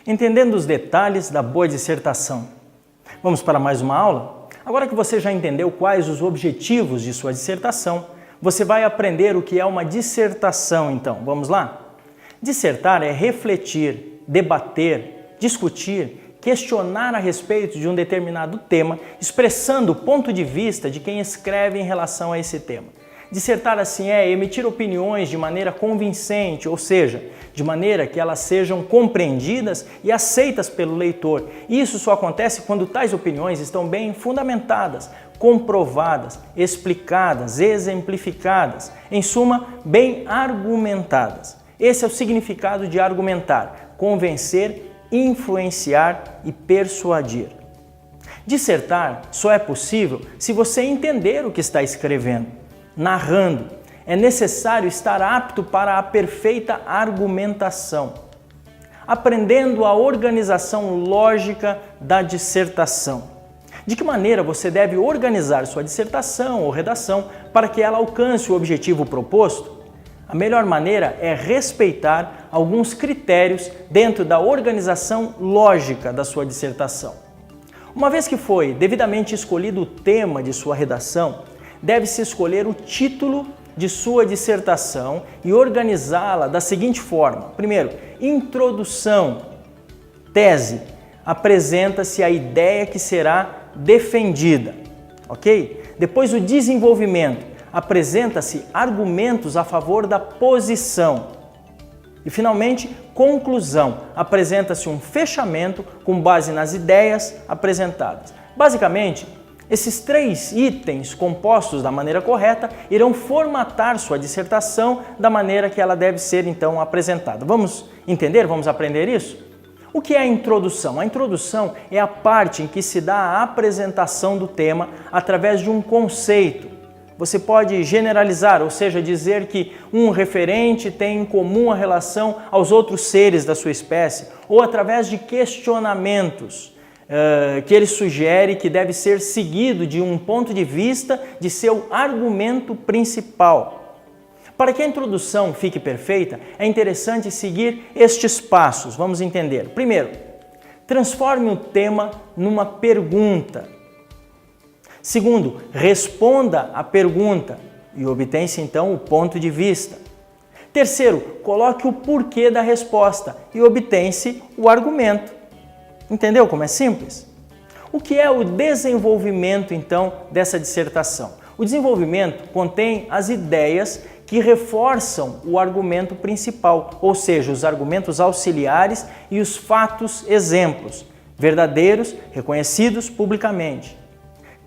Entendendo os detalhes da boa dissertação. Vamos para mais uma aula? Agora que você já entendeu quais os objetivos de sua dissertação, você vai aprender o que é uma dissertação, então. Vamos lá? Dissertar é refletir, debater, discutir, questionar a respeito de um determinado tema, expressando o ponto de vista de quem escreve em relação a esse tema. Dissertar assim é emitir opiniões de maneira convincente, ou seja, de maneira que elas sejam compreendidas e aceitas pelo leitor. Isso só acontece quando tais opiniões estão bem fundamentadas, comprovadas, explicadas, exemplificadas, em suma, bem argumentadas. Esse é o significado de argumentar, convencer, influenciar e persuadir. Dissertar só é possível se você entender o que está escrevendo. Narrando, é necessário estar apto para a perfeita argumentação, aprendendo a organização lógica da dissertação. De que maneira você deve organizar sua dissertação ou redação para que ela alcance o objetivo proposto? A melhor maneira é respeitar alguns critérios dentro da organização lógica da sua dissertação. Uma vez que foi devidamente escolhido o tema de sua redação, deve-se escolher o título de sua dissertação e organizá-la da seguinte forma. Primeiro, introdução, tese, apresenta-se a ideia que será defendida, ok? Depois o desenvolvimento, apresenta-se argumentos a favor da posição. E finalmente, conclusão, apresenta-se um fechamento com base nas ideias apresentadas. Basicamente, esses três itens compostos da maneira correta irão formatar sua dissertação da maneira que ela deve ser então apresentada. Vamos entender? Vamos aprender isso? O que é a introdução? A introdução é a parte em que se dá a apresentação do tema através de um conceito. Você pode generalizar, ou seja, dizer que um referente tem em comum a relação aos outros seres da sua espécie, ou através de questionamentos que ele sugere que deve ser seguido de um ponto de vista de seu argumento principal. Para que a introdução fique perfeita, é interessante seguir estes passos. Vamos entender. Primeiro, transforme o tema numa pergunta. Segundo, responda a pergunta e obtenha-se então o ponto de vista. Terceiro, coloque o porquê da resposta e obtenha-se o argumento. Entendeu como é simples? O que é o desenvolvimento, então, dessa dissertação? O desenvolvimento contém as ideias que reforçam o argumento principal, ou seja, os argumentos auxiliares e os fatos exemplos, verdadeiros, reconhecidos publicamente.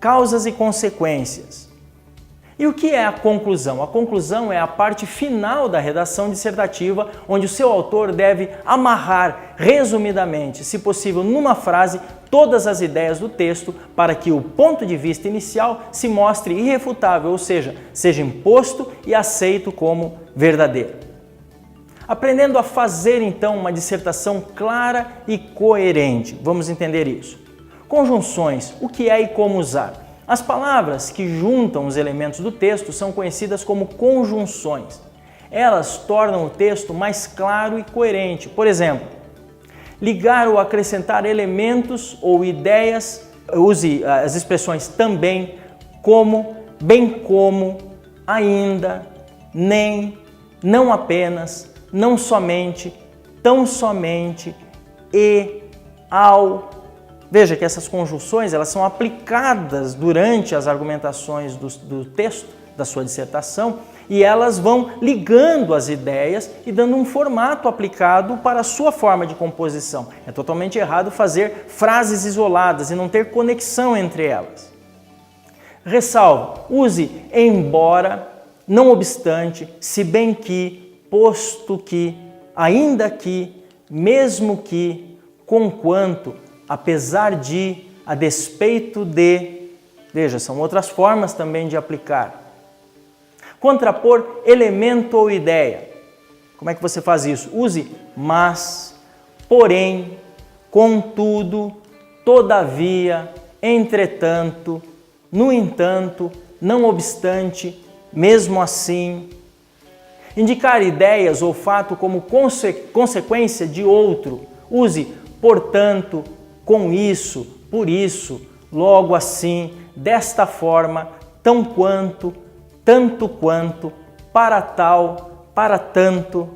Causas e consequências. E o que é a conclusão? A conclusão é a parte final da redação dissertativa, onde o seu autor deve amarrar, resumidamente, se possível numa frase, todas as ideias do texto para que o ponto de vista inicial se mostre irrefutável, ou seja imposto e aceito como verdadeiro. Aprendendo a fazer, então, uma dissertação clara e coerente. Vamos entender isso. Conjunções, o que é e como usar? As palavras que juntam os elementos do texto são conhecidas como conjunções. Elas tornam o texto mais claro e coerente. Por exemplo, ligar ou acrescentar elementos ou ideias, use as expressões também, como, bem como, ainda, nem, não apenas, não somente, tão somente, e, ao. Veja que essas conjunções elas são aplicadas durante as argumentações do texto, da sua dissertação, e elas vão ligando as ideias e dando um formato aplicado para a sua forma de composição. É totalmente errado fazer frases isoladas e não ter conexão entre elas. Ressalvo, use embora, não obstante, se bem que, posto que, ainda que, mesmo que, conquanto, apesar de, a despeito de. Veja, são outras formas também de aplicar. Contrapor elemento ou ideia. Como é que você faz isso? Use mas, porém, contudo, todavia, entretanto, no entanto, não obstante, mesmo assim. Indicar ideias ou fato como consequência de outro. Use portanto, com isso, por isso, logo assim, desta forma, tão quanto, tanto quanto, para tal, para tanto.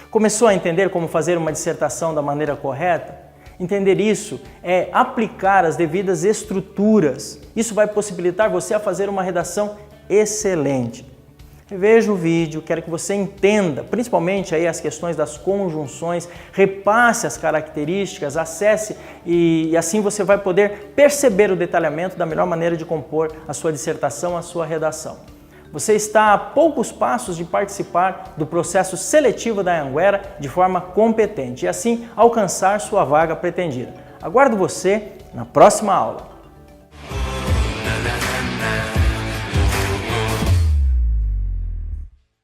Começou a entender como fazer uma dissertação da maneira correta? Entender isso é aplicar as devidas estruturas. Isso vai possibilitar você a fazer uma redação excelente. Veja o vídeo, quero que você entenda, principalmente aí as questões das conjunções, repasse as características, acesse e assim você vai poder perceber o detalhamento da melhor maneira de compor a sua dissertação, a sua redação. Você está a poucos passos de participar do processo seletivo da Anhanguera de forma competente e assim alcançar sua vaga pretendida. Aguardo você na próxima aula.